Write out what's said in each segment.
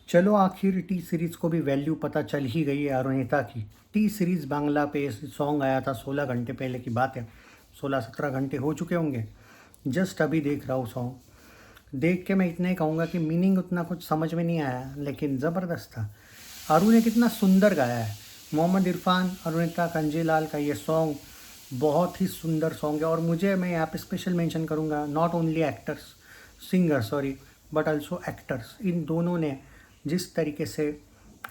चलो आखिर T series को भी वैल्यू पता चल ही गई है अरुणिता की। टी सीरीज़ बांग्ला पे सॉन्ग आया था, 16 घंटे पहले की बात है। 16-17 घंटे हो चुके होंगे। जस्ट अभी देख रहा हूँ सॉन्ग। देख के मैं इतना ही कहूँगा कि मीनिंग उतना कुछ समझ में नहीं आया, लेकिन ज़बरदस्त था। अरु ने कितना सुंदर गाया है। मोहम्मद इरफान, अरुणिता कंजीलाल का ये सॉन्ग बहुत ही सुंदर सॉन्ग है। और मुझे, मैं यहाँ पे स्पेशल मेंशन करूँगा, not only actors, singer sorry, but also actors. इन दोनों ने जिस तरीके से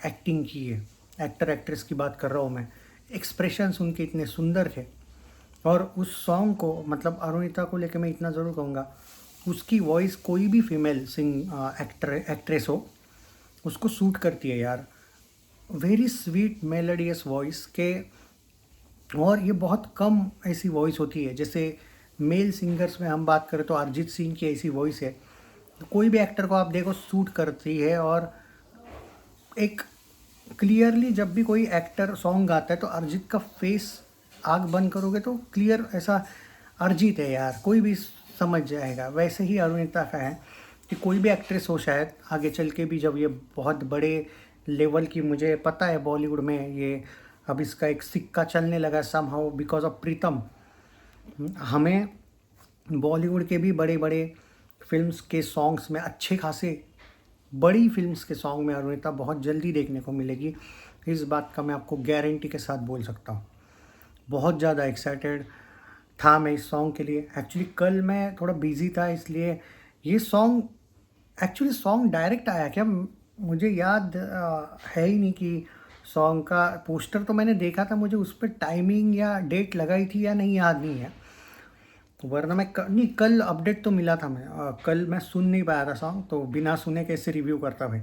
एक्टिंग की है, एक्टर एक्ट्रेस की बात कर रहा हूँ मैं, एक्सप्रेशंस उनके इतने सुंदर थे। और उस सॉन्ग को, मतलब अरुणिता को लेकर मैं इतना ज़रूर कहूँगा, उसकी वॉइस कोई भी फीमेल एक्ट्रेस हो, उसको सूट करती है यार। वेरी स्वीट मेलोडियस वॉइस के। और ये बहुत कम ऐसी वॉइस होती है, जैसे मेल सिंगर्स में हम बात करें तो अरिजीत सिंह की ऐसी वॉइस है, तो कोई भी एक्टर को आप देखो सूट करती है। और एक क्लियरली जब भी कोई एक्टर सॉन्ग गाता है तो अरिजीत का फेस आग बंद करोगे तो क्लियर ऐसा अरिजीत है यार, कोई भी समझ जाएगा। वैसे ही अरुणिता का है कि कोई भी एक्ट्रेस हो शायद आगे चल के भी, जब ये बहुत बड़े लेवल की, मुझे पता है बॉलीवुड में ये अब इसका एक सिक्का चलने लगा समहाउ बिकॉज ऑफ प्रीतम। हमें बॉलीवुड के भी बड़े बड़े फिल्म्स के सॉन्ग्स में, अच्छे खासे बड़ी फिल्म्स के सॉन्ग में अरुणिता बहुत जल्दी देखने को मिलेगी। इस बात का मैं आपको गारंटी के साथ बोल सकता हूँ। बहुत ज़्यादा एक्साइटेड था मैं इस सॉन्ग के लिए। एक्चुअली कल मैं थोड़ा बिजी था, इसलिए ये सॉन्ग, एक्चुअली सॉन्ग डायरेक्ट आया क्या मुझे याद है ही नहीं कि सॉन्ग का पोस्टर तो मैंने देखा था, मुझे उस पर टाइमिंग या डेट लगाई थी या नहीं, याद नहीं है। वरना मैं नहीं, कल अपडेट तो मिला था। मैं कल मैं सुन नहीं पाया था सॉन्ग, तो बिना सुने कैसे रिव्यू करता भाई।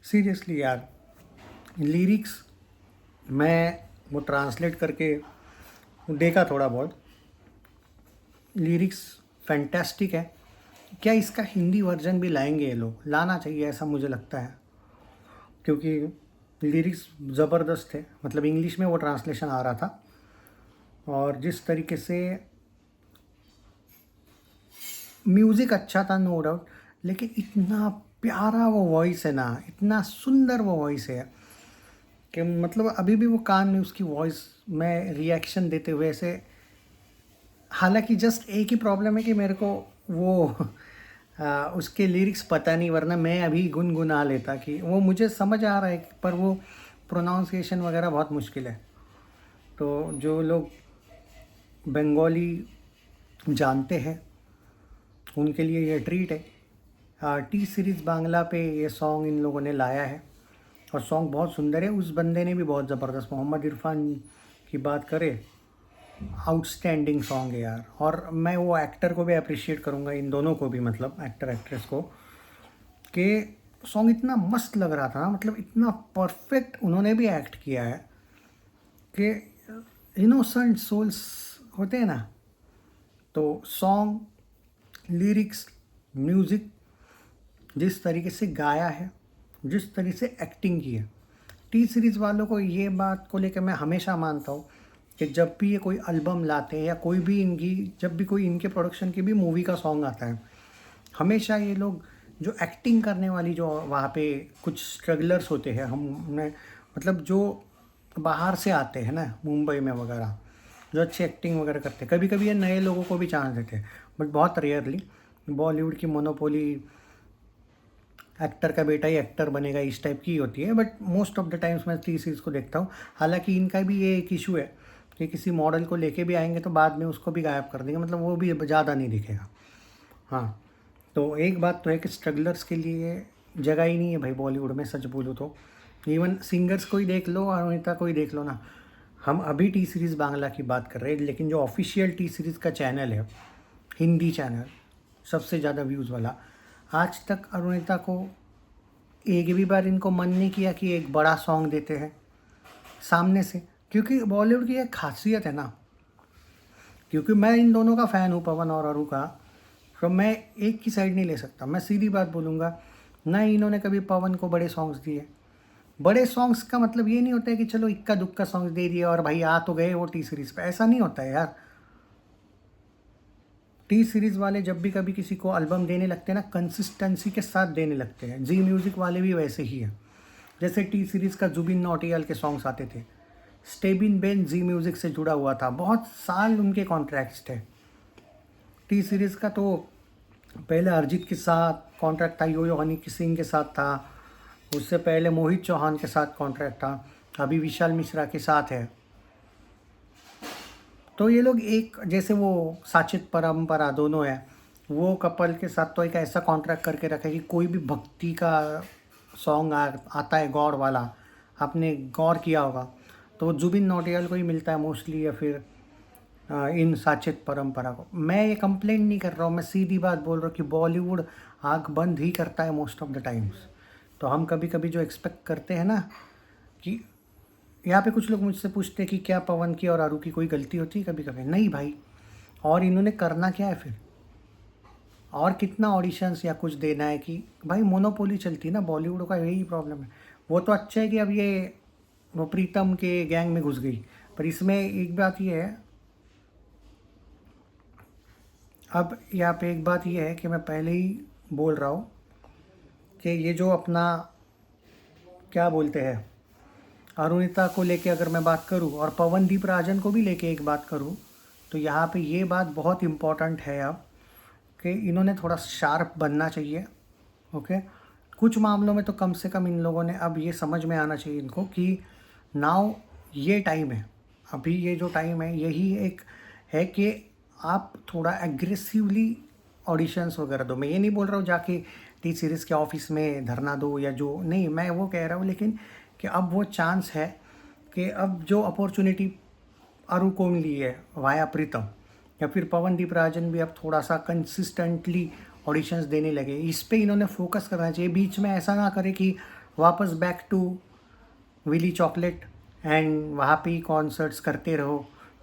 सीरियसली यार, लिरिक्स मैं वो ट्रांसलेट करके देखा थोड़ा बहुत। लिरिक्स फैंटास्टिक है। क्या इसका हिंदी वर्जन भी लाएंगे ये लोग? लाना चाहिए ऐसा मुझे लगता है, क्योंकि लिरिक्स ज़बरदस्त थे। मतलब इंग्लिश में वो ट्रांसलेशन आ रहा था, और जिस तरीके से म्यूज़िक अच्छा था नो डाउट, लेकिन इतना प्यारा वो वॉइस है ना, इतना सुंदर वो वॉइस है कि मतलब अभी भी वो कान में उसकी वॉइस में रिएक्शन देते हुए ऐसे। हालांकि जस्ट एक ही प्रॉब्लम है कि मेरे को वो उसके लिरिक्स पता नहीं, वरना मैं अभी गुनगुना लेता कि वो मुझे समझ आ रहा है, पर वो प्रोनाउंसिएशन वगैरह बहुत मुश्किल है। तो जो लोग बंगाली जानते हैं उनके लिए ये ट्रीट है। टी सीरीज़ बांग्ला पे ये सॉन्ग इन लोगों ने लाया है, और सॉन्ग बहुत सुंदर है। उस बंदे ने भी बहुत ज़बरदस्त, मोहम्मद इरफान की बात करें, आउटस्टैंडिंग सॉन्ग है यार। और मैं वो एक्टर को भी अप्रिशिएट करूँगा, इन दोनों को भी, मतलब एक्टर एक्ट्रेस को, कि सॉन्ग इतना मस्त लग रहा था ना, मतलब इतना परफेक्ट उन्होंने भी एक्ट किया है कि इनोसेंट सोल्स होते हैं ना। तो सॉन्ग, लिरिक्स, म्यूज़िक, जिस तरीके से गाया है, जिस तरीके से एक्टिंग की है, टी सीरीज़ वालों को ये बात को लेकर मैं हमेशा मानता हूँ कि जब भी ये कोई एल्बम लाते हैं या कोई भी इनकी, जब भी कोई इनके प्रोडक्शन की भी मूवी का सॉन्ग आता है, हमेशा ये लोग जो एक्टिंग करने वाली, जो वहाँ पे कुछ स्ट्रगलर्स होते हैं, हमने मतलब जो बाहर से आते हैं ना मुंबई में वगैरह, जो अच्छी एक्टिंग वगैरह करते हैं, कभी कभी ये नए लोगों को भी चांस देते हैं, बट बहुत रेयरली। बॉलीवुड की मोनोपोली एक्टर का बेटा ही एक्टर बनेगा इस टाइप की होती है, but most of the times मैं टी सीरीज़ को देखता हूँ। हालांकि इनका भी ये एक इशू है कि किसी मॉडल को लेके भी आएंगे तो बाद में उसको भी गायब कर देंगे, मतलब वो भी ज़्यादा नहीं दिखेगा। हाँ, तो एक बात तो है कि स्ट्रगलर्स के लिए जगह ही नहीं है भाई बॉलीवुड में, सच बोलूँ तो। इवन सिंगर्स को ही देख लो, अरुणिता को ही देख लो ना। हम अभी टी सीरीज़ बांग्ला की बात कर रहे हैं, लेकिन जो ऑफिशियल टी सीरीज़ का चैनल है, हिंदी चैनल, सबसे ज़्यादा व्यूज़ वाला, आज तक अरुणिता को एक भी बार इनको मन नहीं किया कि एक बड़ा सॉन्ग देते हैं सामने से। क्योंकि बॉलीवुड की एक खासियत है ना, क्योंकि मैं इन दोनों का फ़ैन हूँ, पवन और अरू का, तो मैं एक की साइड नहीं ले सकता। मैं सीधी बात बोलूँगा, ना इन्होंने कभी पवन को बड़े सॉन्ग्स दिए। बड़े सॉन्ग्स का मतलब ये नहीं होता है कि चलो इक्का दुक्का सॉन्ग्स दे दिए और भाई आ तो गए वो टी सीरीज़ पे, ऐसा नहीं होता है यार। टी सीरीज़ वाले जब भी कभी किसी को एल्बम देने लगते हैं ना, कंसिस्टेंसी के साथ देने लगते हैं। जी म्यूज़िक वाले भी वैसे ही है। जैसे टी सीरीज़ का जुबिन नौटियाल के सॉन्ग्स आते थे, स्टेबिन बेन जी म्यूज़िक से जुड़ा हुआ था, बहुत साल उनके कॉन्ट्रैक्ट्स थे। टी सीरीज़ का तो पहले अरिजीत के साथ कॉन्ट्रैक्ट था, यो यो हनी सिंह के साथ था, उससे पहले मोहित चौहान के साथ कॉन्ट्रैक्ट था, अभी विशाल मिश्रा के साथ है। तो ये लोग एक जैसे वो साचित परंपरा दोनों है, वो कपल के साथ तो एक ऐसा कॉन्ट्रैक्ट करके रखा है कि कोई भी भक्ति का सॉन्ग आता है गॉड वाला, आपने गौर किया होगा तो जुबिन नौटियाल को ही मिलता है मोस्टली, या फिर इन साचित परंपरा को। मैं ये कंप्लेंट नहीं कर रहा हूँ, मैं सीधी बात बोल रहा हूँ कि बॉलीवुड आँख बंद ही करता है मोस्ट ऑफ द टाइम्स। तो हम कभी कभी जो एक्सपेक्ट करते हैं ना कि यहाँ पे कुछ लोग मुझसे पूछते हैं कि क्या पवन की और आरू की कोई गलती होती है कभी कभी, नहीं भाई। और इन्होंने करना क्या है फिर, और कितना ऑडिशंस या कुछ देना है कि भाई मोनोपोली चलती है ना बॉलीवुड का, यही प्रॉब्लम है। वो तो अच्छा है कि अब ये वो प्रीतम के गैंग में घुस गई, पर इसमें एक बात ये है, अब यहाँ पे एक बात ये है कि मैं पहले ही बोल रहा हूँ कि ये जो अपना क्या बोलते हैं अरुणिता को लेके अगर मैं बात करूँ और पवनदीप राजन को भी लेके एक बात करूँ, तो यहाँ पे ये बात बहुत इम्पॉर्टेंट है अब कि इन्होंने थोड़ा शार्प बनना चाहिए। ओके, कुछ मामलों में तो कम से कम इन लोगों ने अब ये समझ में आना चाहिए इनको कि नाउ ये टाइम है, अभी ये जो टाइम है यही एक है कि आप थोड़ा एग्रेसिवली ऑडिशंस वगैरह दो। मैं ये नहीं बोल रहा हूँ जाके टी सीरीज़ के ऑफिस में धरना दो या जो, नहीं मैं वो कह रहा हूँ, लेकिन कि अब वो चांस है कि अब जो अपॉर्चुनिटी अरु को मिली है वाया प्रीतम, या फिर पवनदीप राजन भी अब थोड़ा सा कंसिस्टेंटली ऑडिशंस देने लगे, इस पे इन्होंने फोकस करना चाहिए। बीच में ऐसा ना करे कि वापस back to Willy chocolate and वहाँ पे ही कॉन्सर्ट्स करते रहो,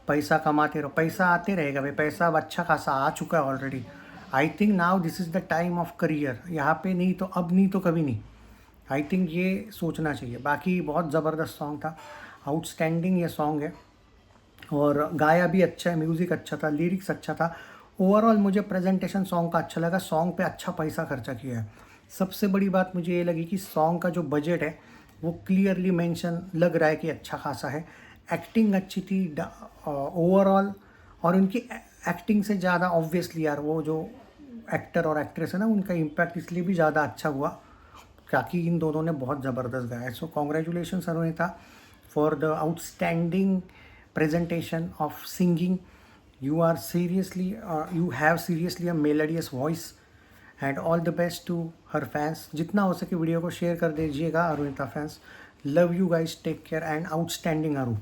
पैसा कमाते रहो। पैसा आते रहेगा भाई, पैसा अब अच्छा खासा आ चुका है already. I think now this is the time of career, यहाँ पे नहीं तो अब नहीं तो कभी नहीं। आई थिंक ये सोचना चाहिए। बाकी बहुत ज़बरदस्त सॉन्ग था, आउटस्टैंडिंग ये सॉन्ग है, और गाया भी अच्छा है, म्यूज़िक अच्छा था, लिरिक्स अच्छा था। ओवरऑल मुझे प्रेजेंटेशन सॉन्ग का अच्छा लगा, सॉन्ग पे अच्छा पैसा खर्चा किया है। सबसे बड़ी बात मुझे ये लगी कि सॉन्ग का जो बजट है वो क्लियरली मेंशन लग रहा है कि अच्छा खासा है। एक्टिंग अच्छी थी ओवरऑल, और उनकी एक्टिंग से ज़्यादा ऑब्वियसली यार वो जो एक्टर और एक्ट्रेस है ना, उनका इम्पैक्ट इसलिए भी ज़्यादा अच्छा हुआ ताकि इन दोनों ने बहुत ज़बरदस्त गाया। So congratulation Arunita for the outstanding presentation of singing. You are seriously you have seriously a melodious voice, and all the best to her fans. जितना हो सके वीडियो को शेयर कर दीजिएगा Arunita fans. Love you guys, take care and outstanding अरु।